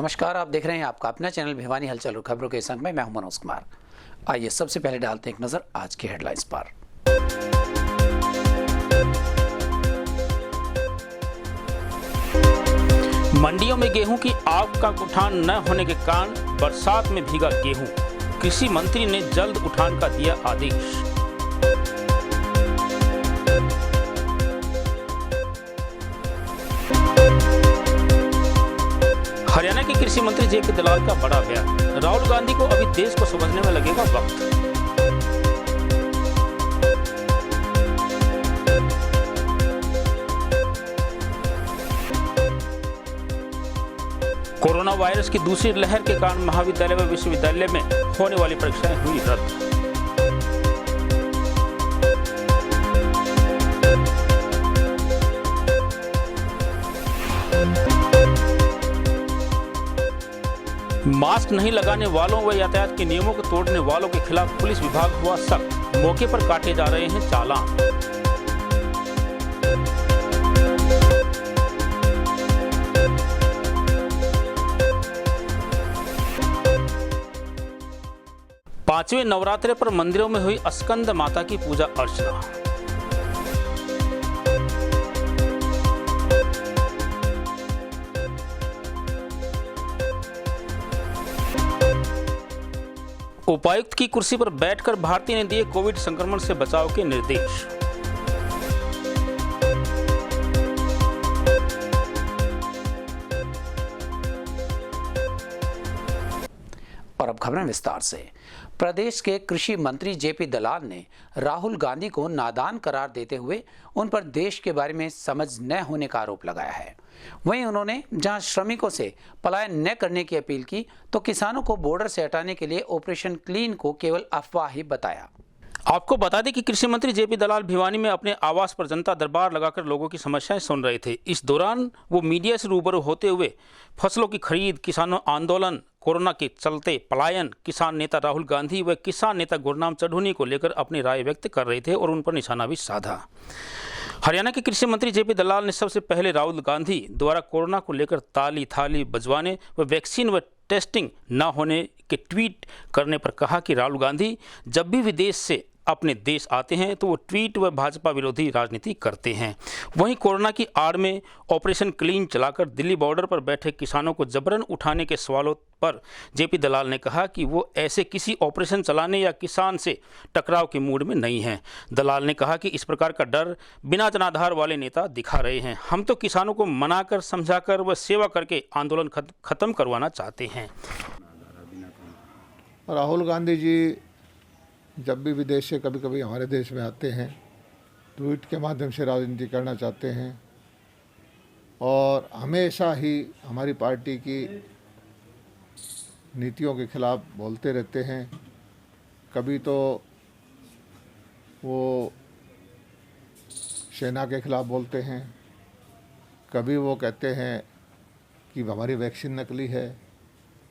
नमस्कार, आप देख रहे हैं आपका अपना चैनल भिवानी हलचल और खबरों के संग में मैं हूं मनोज कुमार। आइए सबसे पहले डालते हैं एक नजर आज की हेडलाइंस पर। मंडियों में गेहूं की आग का उठान न होने के कारण बरसात में भीगा गेहूं। कृषि मंत्री ने जल्द उठान का दिया आदेश। हरियाणा के कृषि मंत्री जेपी दलाल का बड़ा बयान। राहुल गांधी को अभी देश को समझने में लगेगा वक्त। कोरोना वायरस की दूसरी लहर के कारण महाविद्यालय व विश्वविद्यालय में होने वाली परीक्षाएं हुई रद्द। मास्क नहीं लगाने वालों व यातायात के नियमों को तोड़ने वालों के खिलाफ पुलिस विभाग हुआ सख्त। मौके पर काटे जा रहे हैं चालान। पांचवें नवरात्रे पर मंदिरों में हुई स्कंद माता की पूजा अर्चना। उपायुक्त की कुर्सी पर बैठकर भारती ने दिए कोविड संक्रमण से बचाव के निर्देश। और अब खबरें विस्तार से। प्रदेश के कृषि मंत्री जेपी दलाल ने राहुल गांधी को नादान करार देते हुए उन पर देश के बारे में समझ न होने का आरोप लगाया है। वहीं उन्होंने जहां श्रमिकों से पलायन न करने की अपील की, तो किसानों को बॉर्डर से हटाने के लिए ऑपरेशन क्लीन को केवल अफवाह ही बताया। आपको बता दें कि कृषि मंत्री जेपी दलाल भिवानी में अपने आवास पर जनता दरबार लगाकर लोगों की समस्याएं सुन रहे थे। इस दौरान वो मीडिया से रूबरू होते हुए फसलों की खरीद, किसानों आंदोलन, कोरोना के चलते पलायन, किसान नेता राहुल गांधी व किसान नेता गुरनाम चढ़ूनी को लेकर अपनी राय व्यक्त कर रहे थे और उन पर निशाना भी साधा। हरियाणा के कृषि मंत्री जेपी दलाल ने सबसे पहले राहुल गांधी द्वारा कोरोना को लेकर ताली थाली बजवाने व वैक्सीन व टेस्टिंग न होने के ट्वीट करने पर कहा कि राहुल गांधी जब भी विदेश से अपने देश आते हैं तो वो ट्वीट व भाजपा विरोधी राजनीति करते हैं। वहीं कोरोना की आड़ में ऑपरेशन क्लीन चलाकर दिल्ली बॉर्डर पर बैठे किसानों को जबरन उठाने के सवालों पर जेपी दलाल ने कहा कि वो ऐसे किसी ऑपरेशन चलाने या किसान से टकराव के मूड में नहीं हैं। दलाल ने कहा कि इस प्रकार का डर बिना जनाधार वाले नेता दिखा रहे हैं। हम तो किसानों को मनाकर, समझाकर व सेवा करके आंदोलन खत्म करवाना चाहते हैं। राहुल गांधी जी जब भी विदेश से कभी कभी हमारे देश में आते हैं, ट्वीट के माध्यम से राजनीति करना चाहते हैं और हमेशा ही हमारी पार्टी की नीतियों के खिलाफ बोलते रहते हैं। कभी तो वो सेना के खिलाफ बोलते हैं, कभी वो कहते हैं कि हमारी वैक्सीन नकली है।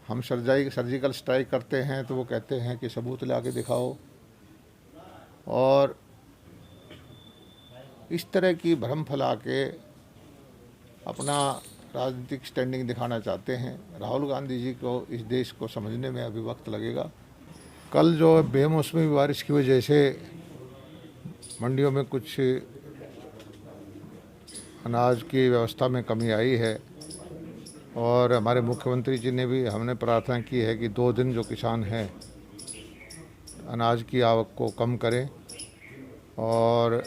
हम सर्जिकल स्ट्राइक करते हैं तो वो कहते हैं कि सबूत ला के दिखाओ। और इस तरह की भ्रम फैला के अपना राजनीतिक स्टैंडिंग दिखाना चाहते हैं। राहुल गांधी जी को इस देश को समझने में अभी वक्त लगेगा। कल जो बेमौसमी बारिश की वजह से मंडियों में कुछ अनाज की व्यवस्था में कमी आई है और हमारे मुख्यमंत्री जी ने भी हमने प्रार्थना की है कि 2 दिन जो किसान हैं अनाज की आवक को कम करें और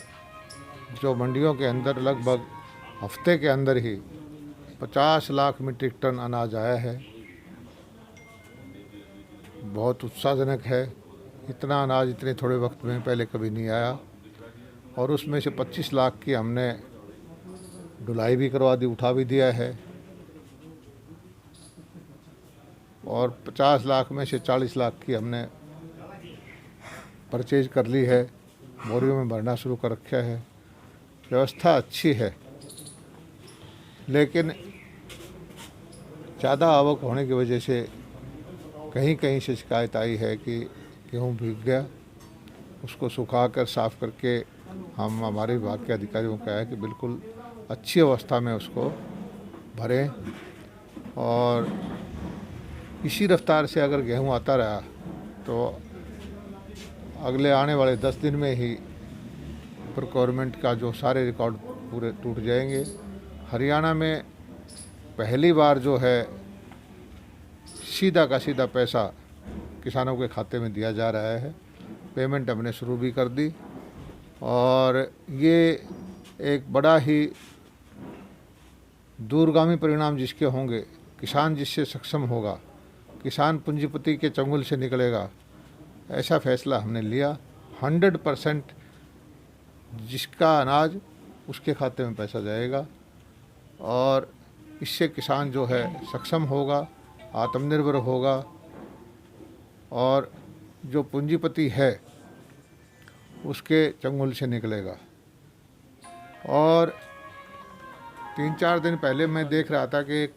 जो मंडियों के अंदर लगभग हफ्ते के अंदर ही 50 लाख मीट्रिक टन अनाज आया है। बहुत उत्साहजनक है। इतना अनाज इतने थोड़े वक्त में पहले कभी नहीं आया और उसमें से 25 लाख की हमने ढुलाई भी करवा दी, उठा भी दिया है और 50 लाख में से 40 लाख की हमने परचेज कर ली है, बोरियों में भरना शुरू कर रखा है। व्यवस्था अच्छी है, लेकिन ज़्यादा आवक होने की वजह से कहीं कहीं से शिकायत आई है कि गेहूँ भीग गया। उसको सुखाकर साफ़ करके हम हमारे विभाग के अधिकारियों को कहा है कि बिल्कुल अच्छी अवस्था में उसको भरें और इसी रफ्तार से अगर गेहूं आता रहा तो अगले आने वाले 10 दिन में ही प्रोक्योरमेंट का जो सारे रिकॉर्ड पूरे टूट जाएंगे। हरियाणा में पहली बार जो है सीधा का सीधा पैसा किसानों के खाते में दिया जा रहा है। पेमेंट हमने शुरू भी कर दी और ये एक बड़ा ही दूरगामी परिणाम जिसके होंगे, किसान जिससे सक्षम होगा, किसान पूंजीपति के चंगुल से निकलेगा, ऐसा फैसला हमने लिया। 100% जिसका अनाज उसके खाते में पैसा जाएगा और इससे किसान जो है सक्षम होगा, आत्मनिर्भर होगा और जो पूंजीपति है उसके चंगुल से निकलेगा। और 3-4 दिन पहले मैं देख रहा था कि एक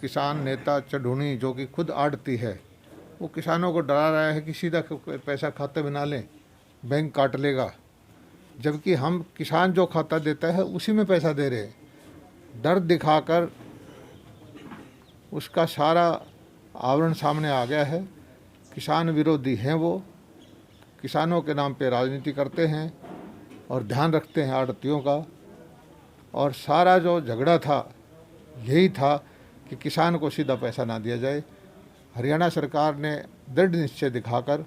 किसान नेता चढ़ूनी जो कि खुद आड़ती है, वो किसानों को डरा रहा है कि सीधा पैसा खाते में ना लें, बैंक काट लेगा, जबकि हम किसान जो खाता देता है उसी में पैसा दे रहे हैं। डर दिखाकर उसका सारा आवरण सामने आ गया है। किसान विरोधी हैं वो, किसानों के नाम पे राजनीति करते हैं और ध्यान रखते हैं आड़तियों का। और सारा जो झगड़ा था यही था कि किसान को सीधा पैसा ना दिया जाए। हरियाणा सरकार ने दृढ़ निश्चय दिखाकर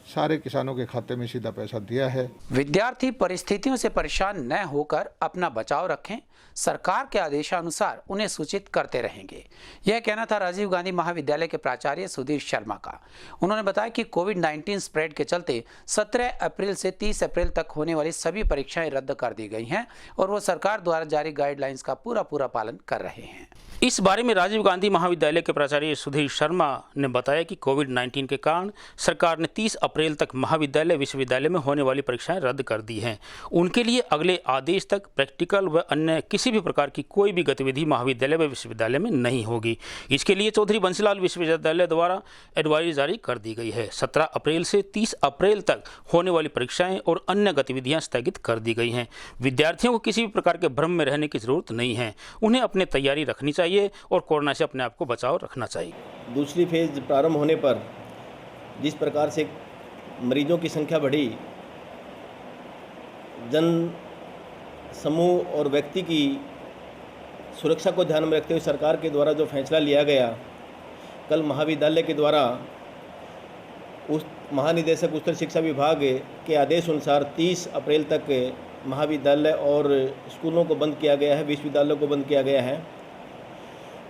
सारे किसानों के खाते में सीधा पैसा दिया है। विद्यार्थी परिस्थितियों से परेशान न होकर अपना बचाव रखें, सरकार के आदेशानुसार उन्हें सूचित करते रहेंगे। यह कहना था राजीव गांधी महाविद्यालय के प्राचार्य सुधीर शर्मा का। उन्होंने बताया कि कोविड-19 स्प्रेड के चलते 17 अप्रैल से 30 अप्रैल तक होने वाली सभी परीक्षाएं रद्द कर दी गई हैं और वो सरकार द्वारा जारी गाइडलाइंस का पूरा पालन कर रहे हैं। इस बारे में राजीव गांधी महाविद्यालय के प्राचार्य सुधीर शर्मा ने बताया कि कोविड-19 के कारण सरकार ने 30 अप्रैल तक महाविद्यालय विश्वविद्यालय में होने वाली परीक्षाएं रद्द कर दी हैं। उनके लिए अगले आदेश तक प्रैक्टिकल व अन्य किसी भी प्रकार की कोई भी गतिविधि महाविद्यालय व विश्वविद्यालय में नहीं होगी। इसके लिए चौधरी बंसीलाल विश्वविद्यालय द्वारा एडवाइजरी जारी कर दी गई है। 17 अप्रैल से 30 अप्रैल तक होने वाली परीक्षाएं और अन्य गतिविधियां स्थगित कर दी गई हैं। विद्यार्थियों को किसी भी प्रकार के भ्रम में रहने की जरूरत नहीं है। उन्हें अपनी तैयारी रखनी चाहिए और कोरोना से अपने आप को बचाव रखना चाहिए। दूसरी फेज प्रारंभ होने पर जिस प्रकार से मरीजों की संख्या बढ़ी, जन समूह और व्यक्ति की सुरक्षा को ध्यान में रखते हुए सरकार के द्वारा जो फैसला लिया गया, कल महाविद्यालय के द्वारा उस महानिदेशक उच्च शिक्षा विभाग के आदेश अनुसार 30 अप्रैल तक महाविद्यालय और स्कूलों को बंद किया गया है, विश्वविद्यालयों को बंद किया गया है।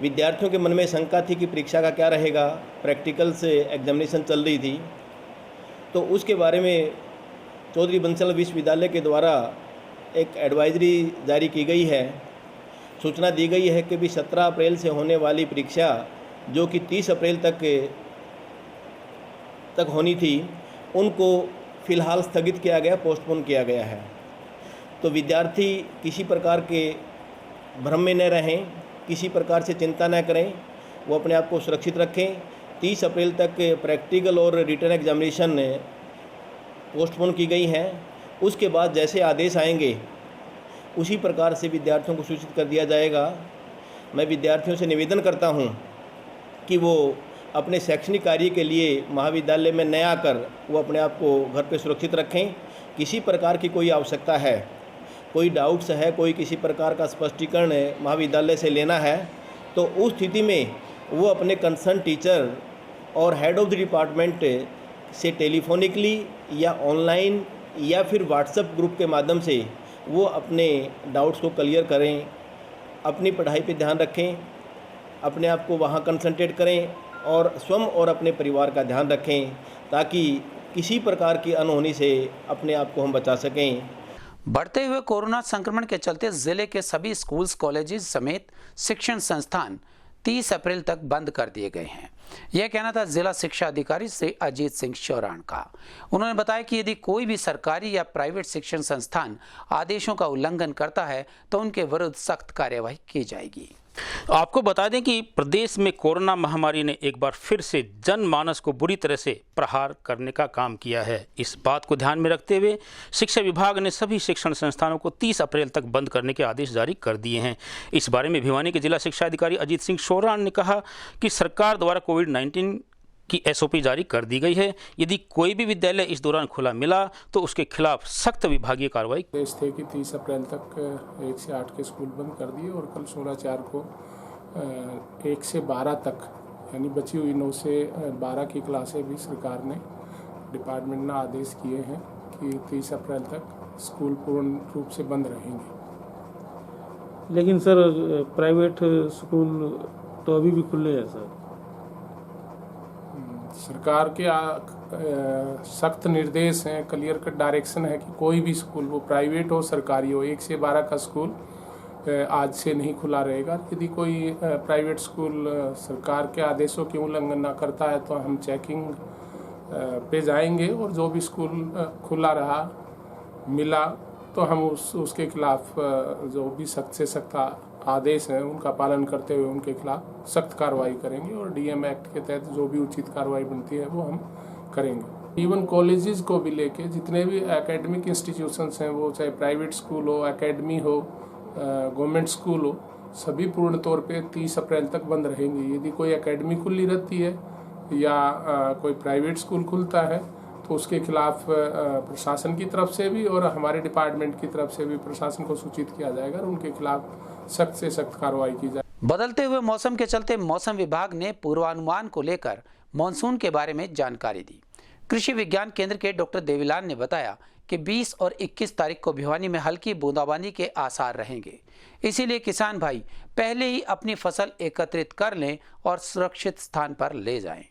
विद्यार्थियों के मन में शंका थी कि परीक्षा का क्या रहेगा, प्रैक्टिकल से एग्जामिनेशन चल रही थी, तो उसके बारे में चौधरी बंसीलाल विश्वविद्यालय के द्वारा एक एडवाइजरी जारी की गई है। सूचना दी गई है कि भी 17 अप्रैल से होने वाली परीक्षा जो कि 30 अप्रैल तक होनी थी, उनको फ़िलहाल स्थगित किया गया, पोस्टपोन किया गया है। तो विद्यार्थी किसी प्रकार के भ्रम में न रहें, किसी प्रकार से चिंता न करें, वो अपने आप को सुरक्षित रखें। 30 अप्रैल तक प्रैक्टिकल और रिटन एग्जामिनेशन पोस्टपोन की गई हैं। उसके बाद जैसे आदेश आएंगे उसी प्रकार से विद्यार्थियों को सूचित कर दिया जाएगा। मैं विद्यार्थियों से निवेदन करता हूं कि वो अपने शैक्षणिक कार्य के लिए महाविद्यालय में न आकर वो अपने आप को घर पे सुरक्षित रखें। किसी प्रकार की कोई आवश्यकता है, कोई डाउट्स है, कोई किसी प्रकार का स्पष्टीकरण महाविद्यालय से लेना है, तो उस स्थिति में वो अपने कंसर्न टीचर और हेड ऑफ द डिपार्टमेंट से टेलीफोनिकली या ऑनलाइन या फिर व्हाट्सएप ग्रुप के माध्यम से वो अपने डाउट्स को क्लियर करें, अपनी पढ़ाई पे ध्यान रखें, अपने आप को वहाँ कंसंट्रेट करें और स्वयं और अपने परिवार का ध्यान रखें, ताकि किसी प्रकार की अनहोनी से अपने आप को हम बचा सकें। बढ़ते हुए कोरोना संक्रमण के चलते जिले के सभी स्कूल्स, कॉलेजेस समेत शिक्षण संस्थान 30 अप्रैल तक बंद कर दिए गए हैं। यह कहना था जिला शिक्षा अधिकारी श्री अजीत सिंह चौरान का। उन्होंने बताया कि यदि कोई भी सरकारी या प्राइवेट शिक्षण संस्थान आदेशों का उल्लंघन करता है तो उनके विरुद्ध सख्त कार्यवाही की जाएगी। आपको बता दें कि प्रदेश में कोरोना महामारी ने एक बार फिर से जनमानस को बुरी तरह से प्रहार करने का काम किया है। इस बात को ध्यान में रखते हुए शिक्षा विभाग ने सभी शिक्षण संस्थानों को 30 अप्रैल तक बंद करने के आदेश जारी कर दिए हैं। इस बारे में भिवानी के जिला शिक्षा अधिकारी अजीत सिंह शोरान ने कहा कि सरकार द्वारा कोविड-19 की SOP जारी कर दी गई है। यदि कोई भी विद्यालय इस दौरान खुला मिला तो उसके खिलाफ सख्त विभागीय कार्रवाई। आदेश थे कि 30 अप्रैल तक 1 से 8 के स्कूल बंद कर दिए और कल 16/4 को 1 से 12 तक यानी बची हुई 9 से 12 की क्लासें भी सरकार ने डिपार्टमेंट ने आदेश किए हैं कि 30 अप्रैल तक स्कूल पूर्ण रूप से बंद रहेंगे। लेकिन सर प्राइवेट स्कूल तो अभी भी खुले हैं सर। सरकार के सख्त निर्देश हैं, क्लियर कट डायरेक्शन है कि कोई भी स्कूल वो प्राइवेट हो सरकारी हो 1 से 12 का स्कूल आज से नहीं खुला रहेगा। यदि कोई प्राइवेट स्कूल सरकार के आदेशों की उल्लंघन करता है तो हम चेकिंग पे जाएंगे और जो भी स्कूल खुला रहा मिला तो हम उसके खिलाफ जो भी सख्त से सख्त आदेश हैं उनका पालन करते हुए उनके खिलाफ सख्त कार्रवाई करेंगे और DM एक्ट के तहत जो भी उचित कार्रवाई बनती है वो हम करेंगे। इवन कॉलेजेस को भी लेके जितने भी एकेडमिक इंस्टीट्यूशंस हैं वो चाहे प्राइवेट स्कूल हो, एकेडमी हो, गवर्नमेंट स्कूल हो, सभी पूर्ण तौर पे 30 अप्रैल तक बंद रहेंगे। यदि कोई एकेडमी खुली रहती है या कोई प्राइवेट स्कूल खुलता है तो उसके खिलाफ प्रशासन की तरफ से भी और हमारे डिपार्टमेंट की तरफ से भी प्रशासन को सूचित किया जाएगा और उनके खिलाफ सख्त से सख्त कार्रवाई की जाए। बदलते हुए मौसम के चलते मौसम विभाग ने पूर्वानुमान को लेकर मॉनसून के बारे में जानकारी दी। कृषि विज्ञान केंद्र के डॉक्टर देवीलाल ने बताया कि 20 और 21 तारीख को भिवानी में हल्की बूंदाबांदी के आसार रहेंगे, इसीलिए किसान भाई पहले ही अपनी फसल एकत्रित कर लें और सुरक्षित स्थान पर ले जाएं।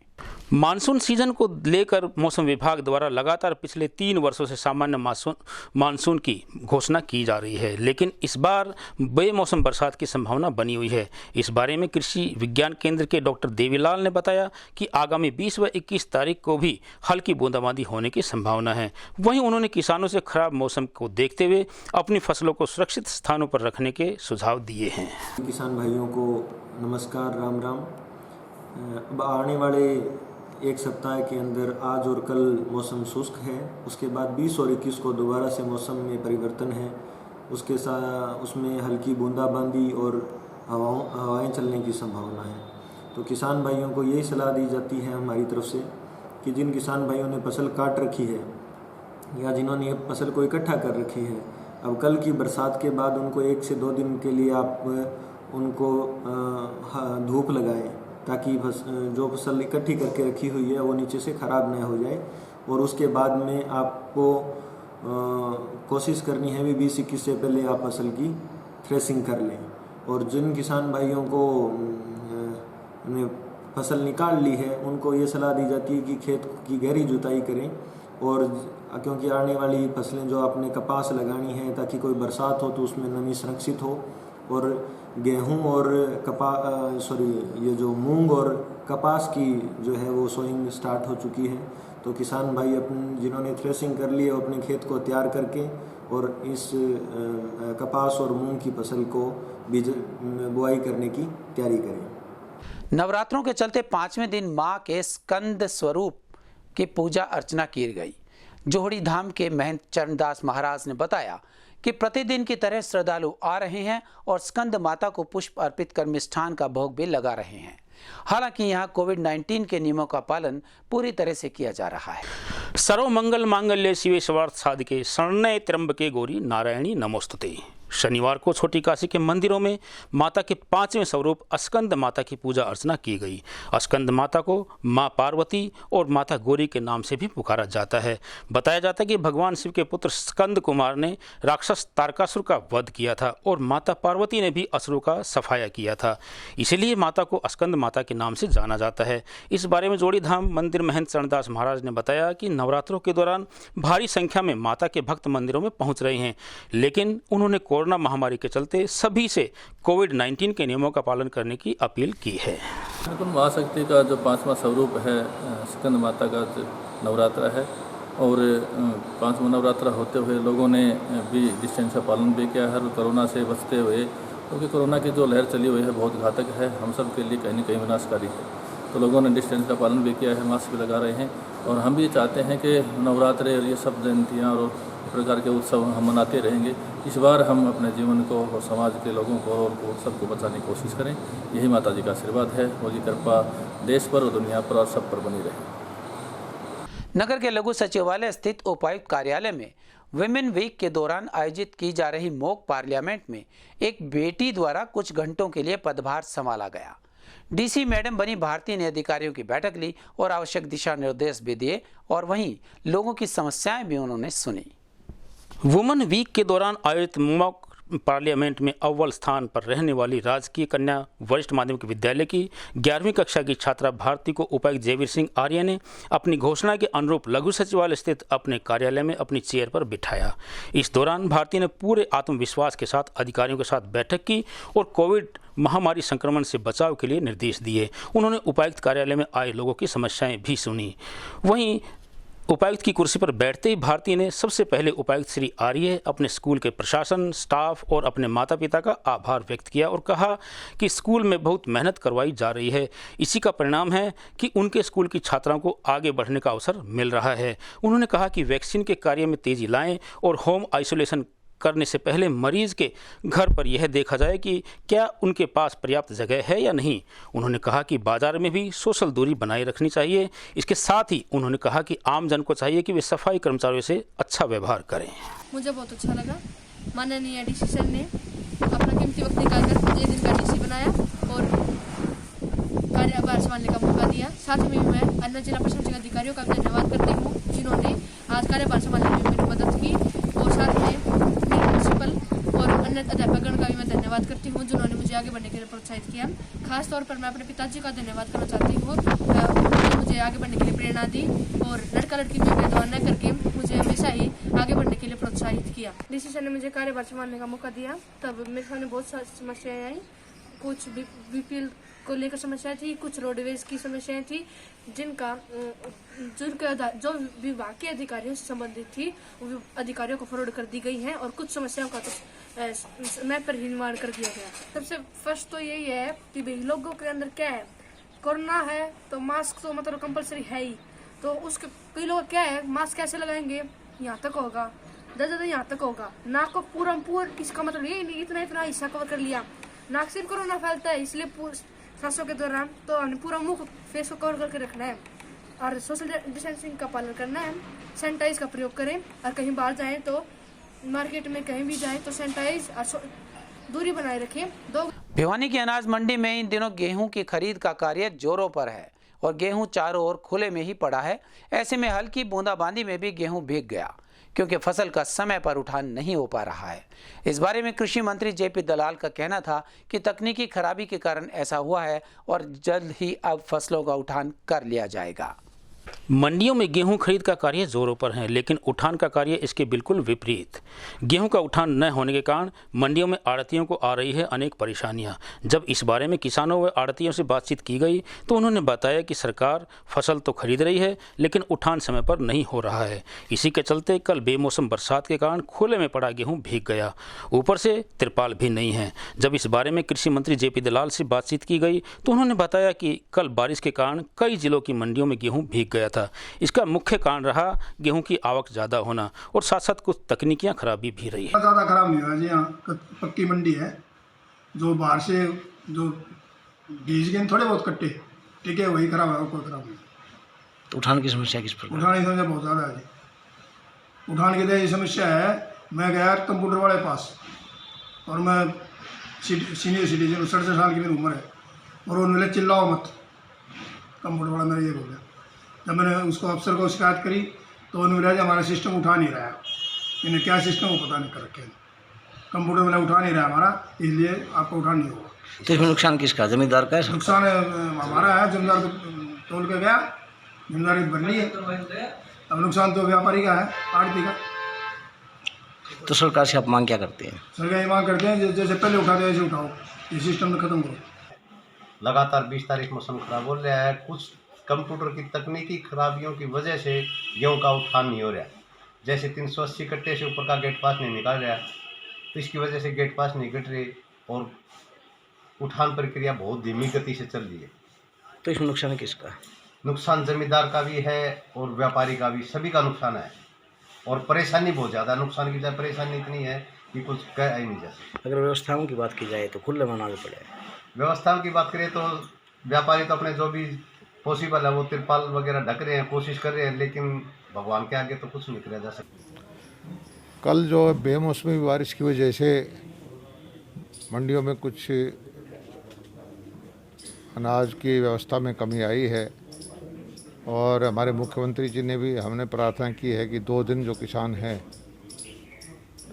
मानसून सीजन को लेकर मौसम विभाग द्वारा लगातार पिछले 3 वर्षों से सामान्य मानसून की घोषणा की जा रही है, लेकिन इस बार बेमौसम बरसात की संभावना बनी हुई है। इस बारे में कृषि विज्ञान केंद्र के डॉक्टर देवीलाल ने बताया कि आगामी 20 व 21 तारीख को भी हल्की बूंदाबांदी होने की संभावना है। वहीं उन्होंने किसानों से खराब मौसम को देखते हुए अपनी फसलों को सुरक्षित स्थानों पर रखने के सुझाव दिए हैं। किसान भाइयों को नमस्कार, राम राम। अब आने वाले एक सप्ताह के अंदर आज और कल मौसम शुष्क है, उसके बाद 20 और 21 को दोबारा से मौसम में परिवर्तन है। उसके साथ उसमें हल्की बूंदाबांदी और हवाएं चलने की संभावना है। तो किसान भाइयों को यही सलाह दी जाती है हमारी तरफ से कि जिन किसान भाइयों ने फसल काट रखी है या जिन्होंने फसल को इकट्ठा कर रखी है, अब कल की बरसात के बाद उनको 1 से 2 दिन के लिए आप उनको धूप लगाएं ताकि जो फसल इकट्ठी करके रखी हुई है वो नीचे से ख़राब न हो जाए। और उसके बाद में आपको कोशिश करनी है भी 20-21 से पहले आप फसल की थ्रेसिंग कर लें। और जिन किसान भाइयों को ने फसल निकाल ली है उनको ये सलाह दी जाती है कि खेत की गहरी जुताई करें, और क्योंकि आने वाली फसलें जो आपने कपास लगानी है ताकि कोई बरसात हो तो उसमें नमी संरक्षित हो। और गेहूं और ये जो मूंग और कपास की जो है वो सोइंग स्टार्ट हो चुकी है। तो किसान भाई अपने जिन्होंने थ्रेसिंग कर ली है अपने खेत को तैयार करके और इस कपास और मूंग की फसल को बीज बुआई करने की तैयारी करें। नवरात्रों के चलते 5वें दिन मां के स्कंद स्वरूप की पूजा अर्चना की गई। जोहड़ी धाम के महंत चरणदास महाराज ने बताया कि प्रतिदिन की तरह श्रद्धालु आ रहे हैं और स्कंद माता को पुष्प अर्पित कर मिष्ठान का भोग भी लगा रहे हैं। हालांकि यहाँ कोविड-19 के नियमों का पालन पूरी तरह से किया जा रहा है। सर्व मंगल मांगल्ये शिवे सर्वार्थ साधिके शरण्ये त्र्यंबके गौरी नारायणी नमोस्तुते। शनिवार को छोटी काशी के मंदिरों में माता के 5वें स्वरूप स्कंद माता की पूजा अर्चना की गई। स्कंद माता को माँ पार्वती और माता गौरी के नाम से भी पुकारा जाता है। बताया जाता है कि भगवान शिव के पुत्र स्कंद कुमार ने राक्षस तारकासुर का वध किया था और माता पार्वती ने भी असुरों का सफाया किया था, इसलिए माता को स्कंद माता के नाम से जाना जाता है। इस बारे में जोड़ी धाम मंदिर महंत चरणदास महाराज ने बताया कि नवरात्रों के दौरान भारी संख्या में माता के भक्त मंदिरों में पहुँच रहे हैं, लेकिन उन्होंने कोरोना महामारी के चलते सभी से कोविड-19 के नियमों का पालन करने की अपील की है। बिल्कुल, महाशक्ति का जो 5वां स्वरूप है स्कंद माता का नवरात्रा है और 5वां नवरात्रा होते हुए लोगों ने भी डिस्टेंस का पालन भी किया है और कोरोना से बचते हुए क्योंकि कोरोना की जो लहर चली हुई है बहुत घातक है, हम सब के लिए कहीं न कहीं विनाशकारी है। तो लोगों ने डिस्टेंस का पालन भी किया है, मास्क भी लगा रहे हैं और हम भी चाहते हैं कि नवरात्रे और ये सब जयंतियाँ और प्रकार के उत्सव हम मनाते रहेंगे। इस बार हम अपने जीवन को और समाज के लोगों को और सबको बचाने की कोशिश करें। यही माता जी का आशीर्वाद है और ये कृपा देश पर और दुनिया पर और सब पर बनी रहे। नगर के लघु सचिवालय स्थित उपायुक्त कार्यालय में विमेन वीक के दौरान आयोजित की जा रही मॉक पार्लियामेंट में एक बेटी द्वारा कुछ घंटों के लिए पदभार संभाला गया। डीसी मैडम बनी भारती ने अधिकारियों की बैठक ली और आवश्यक दिशा निर्देश भी दिए और वहीं लोगों की समस्याएं भी उन्होंने सुनी। वुमेन वीक के दौरान आयोजित मॉक पार्लियामेंट में अव्वल स्थान पर रहने वाली राजकीय कन्या वरिष्ठ माध्यमिक विद्यालय की 11वीं कक्षा की छात्रा भारती को उपायुक्त जयवीर सिंह आर्य ने अपनी घोषणा के अनुरूप लघु सचिवालय स्थित अपने कार्यालय में अपनी चेयर पर बिठाया। इस दौरान भारती ने पूरे आत्मविश्वास के साथ अधिकारियों के साथ बैठक की और कोविड महामारी संक्रमण से बचाव के लिए निर्देश दिए। उन्होंने उपायुक्त कार्यालय में आए लोगों की समस्याएं भी सुनी। वहीं उपायुक्त की कुर्सी पर बैठते ही भारती ने सबसे पहले उपायुक्त श्री आर्य, अपने स्कूल के प्रशासन, स्टाफ और अपने माता पिता का आभार व्यक्त किया और कहा कि स्कूल में बहुत मेहनत करवाई जा रही है। इसी का परिणाम है कि उनके स्कूल की छात्राओं को आगे बढ़ने का अवसर मिल रहा है। उन्होंने कहा कि वैक्सीन के कार्य में तेजी लाएं और होम आइसोलेशन करने से पहले मरीज के घर पर यह देखा जाए कि क्या उनके पास पर्याप्त जगह है या नहीं। उन्होंने कहा कि बाजार में भी सोशल दूरी बनाए रखनी चाहिए। इसके साथ ही उन्होंने कहा कि आम जन को चाहिए कि वे सफाई कर्मचारियों से अच्छा व्यवहार करें। मुझे बहुत अच्छा लगा, माननीय डीसी सर ने अपना कीमती वक्त निकालकर मुझे दिन का डीसी बनाया और कार्यभार संभालने का मौका दिया। साथ में मैं अन्य जिला प्रशासनिक अधिकारियों का धन्यवाद करती हूँ जिन्होंने आज कार्यभार संभालने में मेरी मदद की और साथ में प्रिंसिपल और अन्य अध्यापकगण का भी मैं धन्यवाद करती हूँ जिन्होंने मुझे आगे बढ़ने के लिए प्रोत्साहित किया। खास तौर पर मैं अपने पिताजी का धन्यवाद करना चाहती हूँ, उन्होंने मुझे आगे बढ़ने के लिए प्रेरणा दी और लड़का लड़की में भेदभाव न करके मुझे हमेशा ही आगे बढ़ने के लिए प्रोत्साहित किया। डीसी सर ने मुझे कार्यभार संभालने का मौका दिया, तब मेरे सामने बहुत सारी समस्याएं आई। कुछ बीपीएल को लेकर समस्याएं थी, कुछ रोडवेज की समस्याएं थी जिनका जो विभाग के अधिकारियों से संबंधित थी वो अधिकारियों को फॉरवर्ड कर दी गई हैं और कुछ समस्याओं का तो समय पर ही निवारण कर दिया गया। सबसे फर्स्ट तो यही है कि भाई लोगों के अंदर क्या है, कोरोना है तो मास्क तो मतलब कंपलसरी है ही, तो उसके कई लोग क्या है मास्क कैसे लगाएंगे, यहाँ तक होगा, ज़्यादा यहाँ तक होगा, नाक को पूरा इसका मतलब यही नहीं इतना हिस्सा कवर कर लिया। नाक से कोरोना फैलता है इसलिए सांसों के दौरान तो हमने पूरा मुंह फेस को कवर करके रखना है और सोशल डिस्टेंसिंग का पालन करना है। सैनिटाइज का प्रयोग करें और कहीं बाहर जाएं तो मार्केट में कहीं भी जाएं तो सैनिटाइज और दूरी बनाए रखें। भिवानी की अनाज मंडी में इन दिनों गेहूं की खरीद का कार्य जोरों पर है और गेहूं चारों ओर खुले में ही पड़ा है। ऐसे में हल्की बूंदाबांदी में भी गेहूं भीग गया क्योंकि फसल का समय पर उठान नहीं हो पा रहा है। इस बारे में कृषि मंत्री जेपी दलाल का कहना था कि तकनीकी खराबी के कारण ऐसा हुआ है और जल्द ही अब फसलों का उठान कर लिया जाएगा। मंडियों में गेहूं खरीद का कार्य जोरों पर है, लेकिन उठान का कार्य इसके बिल्कुल विपरीत। गेहूं का उठान न होने के कारण मंडियों में आड़तियों को आ रही है अनेक परेशानियां। जब इस बारे में किसानों व आड़तियों से बातचीत की गई तो उन्होंने बताया कि सरकार फसल तो खरीद रही है लेकिन उठान समय पर नहीं हो रहा है। इसी के चलते कल बेमौसम बरसात के कारण खुले में पड़ा गेहूँ भीग गया, ऊपर से तिरपाल भी नहीं है। जब इस बारे में कृषि मंत्री जेपी दलाल से बातचीत की गई तो उन्होंने बताया कि कल बारिश के कारण कई जिलों की मंडियों में गेहूँ भीग गया था। इसका मुख्य कारण रहा गेहूं की आवक ज़्यादा होना और साथ साथ कुछ तकनीकियां खराबी भी रही है। ज़्यादा खराब नहीं हुआ जी, यहाँ पक्की मंडी है, जो बाहर से जो बीज गए थोड़े बहुत कट्टे ठीक है वही खराब है, कोई खराब नहीं। तो उठान की समस्या किस प्रकार? उठान की समस्या बहुत ज़्यादा है जी। उठान की तो ये समस्या है, मैं गया कंप्यूटर वाले पास और मैं सीनियर सिटीजन 67 साल की मेरी उम्र है और उन्होंने बोले चिल्लाओ मत, कंप्यूटर वाला मेरा ये बोल गया। जब मैंने उसको अफसर को शिकायत करी तो उन्होंने बोला हमारा सिस्टम उठा नहीं रहा है, इन्हें क्या सिस्टम वो पता नहीं कर रखे, कंप्यूटर वाला उठा नहीं रहा हमारा, इसलिए आपको उठा नहीं होगा। तो इसमें नुकसान किसका, जमींदार का? नुकसान हमारा है, जमींदार को तोल के गया, जमींदारी भर ली है, अब नुकसान तो व्यापारी का है, आड़ती का। तो सरकार से आप मांग क्या करते हैं? सरकार ये मांग करते हैं जैसे पहले उठाते वैसे उठाओ, ये सिस्टम में खत्म करो। लगातार 20 तारीख मौसम खराब हो रहा है, कुछ कंप्यूटर की तकनीकी खराबियों की वजह से गेहूं का उठान नहीं हो रहा। जैसे 380 कट्टे से ऊपर का गेट पास नहीं निकाल रहा, तो इसकी वजह से गेट पास नहीं कट रही। और उठान प्रक्रिया बहुत धीमी गति से चल रही है। तो इसमें नुकसान किसका? नुकसान जमींदार का भी है और व्यापारी का भी, सभी का नुकसान है। और परेशानी बहुत ज़्यादा, नुकसान की बजाय परेशानी इतनी है कि कुछ कह ही नहीं जा सकता। अगर व्यवस्थाओं की बात की जाए तो खुले में आगे पड़े। व्यवस्थाओं की बात करें तो व्यापारी तो अपने जो भी पॉसिबल है वो तिरपाल वगैरह ढक रहे हैं, कोशिश कर रहे हैं, लेकिन भगवान के आगे तो कुछ नहीं किया जा सकता। कल जो बेमौसमी बारिश की वजह से मंडियों में कुछ अनाज की व्यवस्था में कमी आई है और हमारे मुख्यमंत्री जी ने भी हमने प्रार्थना की है कि 2 दिन जो किसान हैं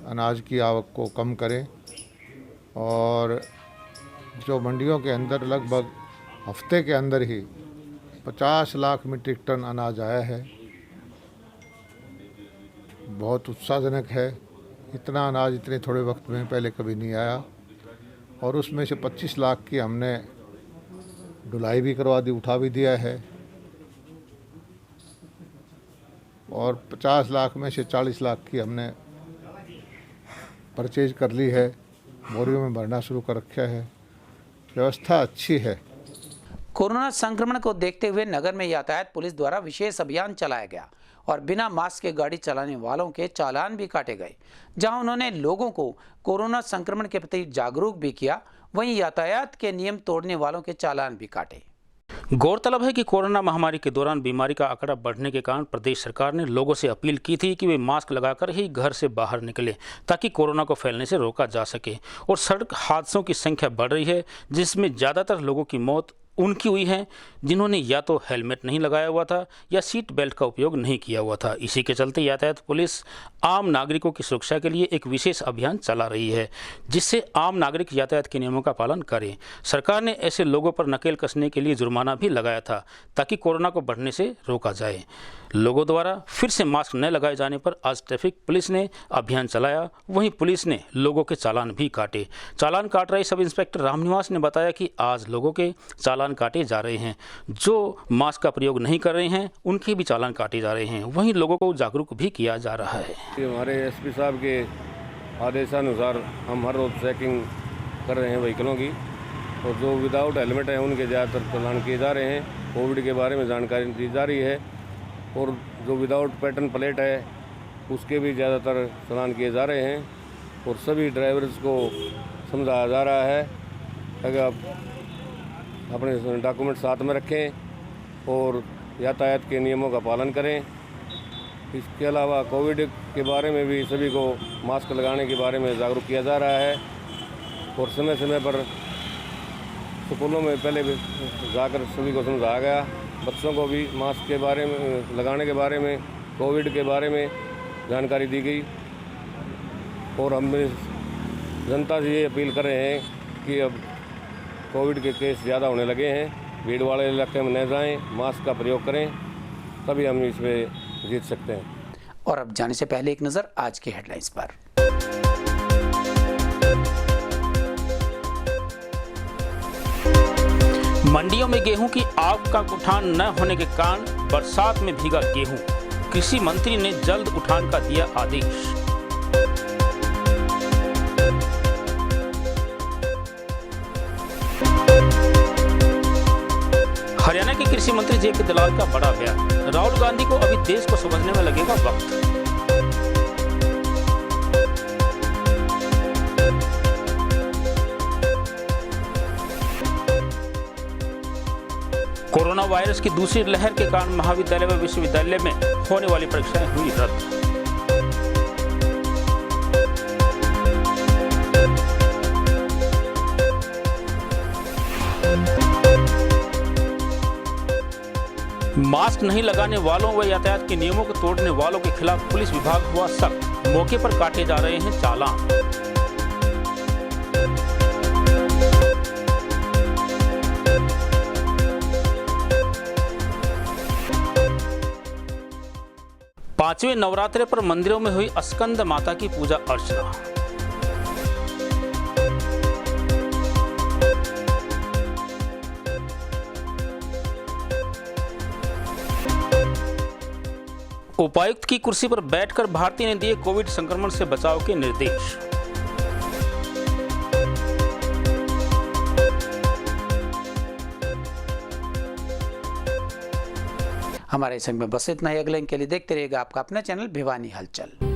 अनाज की आवक को कम करें और जो मंडियों के अंदर लगभग हफ्ते के अंदर ही 50 लाख मीट्रिक टन अनाज आया है। बहुत उत्साहजनक है। इतना अनाज इतने थोड़े वक्त में पहले कभी नहीं आया और उसमें से 25 लाख की हमने ढुलाई भी करवा दी, उठा भी दिया है और 50 लाख में से 40 लाख की हमने परचेज कर ली है, बोरियों में भरना शुरू कर रखा है। व्यवस्था अच्छी है। कोरोना संक्रमण को देखते हुए नगर में यातायात पुलिस द्वारा विशेष अभियान चलाया गया और बिना मास्क के गाड़ी चलाने वालों के चालान भी काटे गए। जहां उन्होंने लोगों को कोरोना संक्रमण के प्रति जागरूक भी किया, वहीं यातायात के नियम तोड़ने वालों के चालान भी काटे। गौरतलब है कि कोरोना महामारी के दौरान बीमारी का आंकड़ा बढ़ने के कारण प्रदेश सरकार ने लोगों से अपील की थी कि वे मास्क लगाकर ही घर से बाहर निकलें ताकि कोरोना को फैलने से रोका जा सके। और सड़क हादसों की संख्या बढ़ रही है, जिसमें ज़्यादातर लोगों की मौत उनकी हुई है जिन्होंने या तो हेलमेट नहीं लगाया हुआ था या सीट बेल्ट का उपयोग नहीं किया हुआ था। इसी के चलते यातायात पुलिस आम नागरिकों की सुरक्षा के लिए एक विशेष अभियान चला रही है, जिससे आम नागरिक यातायात के नियमों का पालन करें। सरकार ने ऐसे लोगों पर नकेल कसने के लिए जुर्माना भी लगाया था ताकि कोरोना को बढ़ने से रोका जाए। लोगों द्वारा फिर से मास्क न लगाए जाने पर आज ट्रैफिक पुलिस ने अभियान चलाया, वहीं पुलिस ने लोगों के चालान भी काटे। चालान काट रहे सब इंस्पेक्टर रामनिवास ने बताया कि आज लोगों के चालान काटे जा रहे हैं, जो मास्क का प्रयोग नहीं कर रहे हैं उनके भी चालान काटे जा रहे हैं। वहीं लोगों को जागरूक भी किया जा रहा है। हमारे एसपी साहब के आदेशानुसार हम हर रोज चेकिंग कर रहे हैं व्हीकलों की, और जो विदाउट हेलमेट है उनके ज़्यादातर चालान किए जा रहे हैं। कोविड के बारे में जानकारी दी जा रही है और जो विदाउट पैटर्न प्लेट है उसके भी ज़्यादातर चालान किए जा रहे हैं। और सभी ड्राइवर्स को समझाया जा रहा है अगर आप अपने डॉक्यूमेंट साथ में रखें और यातायात के नियमों का पालन करें। इसके अलावा कोविड के बारे में भी सभी को मास्क लगाने के बारे में जागरूक किया जा रहा है और समय समय पर स्कूलों में पहले भी जाकर सभी को समझाया गया। बच्चों को भी मास्क के बारे में लगाने के बारे में, कोविड के बारे में जानकारी दी गई। और हम जनता से ये अपील कर रहे हैं कि अब कोविड के केस ज़्यादा होने लगे हैं, भीड़ वाले इलाके में न जाएं, मास्क का प्रयोग करें, तभी हम इसमें जीत सकते हैं। और अब जाने से पहले एक नज़र आज की हेडलाइंस पर। मंडियों में गेहूं की आवक का उठान न होने के कारण बरसात में भीगा गेहूं। कृषि मंत्री ने जल्द उठान का दिया आदेश। हरियाणा के कृषि मंत्री जेपी दलाल का बड़ा बयान, राहुल गांधी को अभी देश को समझने में लगेगा वक्त। कोरोना वायरस की दूसरी लहर के कारण महाविद्यालय व विश्वविद्यालय में होने वाली परीक्षाएं हुई रद्द। मास्क नहीं लगाने वालों व यातायात के नियमों को तोड़ने वालों के खिलाफ पुलिस विभाग हुआ सख्त, मौके पर काटे जा रहे हैं चालान। पांचवें नवरात्रे पर मंदिरों में हुई स्कंद माता की पूजा अर्चना। उपायुक्त की कुर्सी पर बैठकर भारती ने दिए कोविड संक्रमण से बचाव के निर्देश। हमारे संग में बस इतना ही। अगले के लिए देखते रहिएगा आपका अपना चैनल भिवानी हलचल।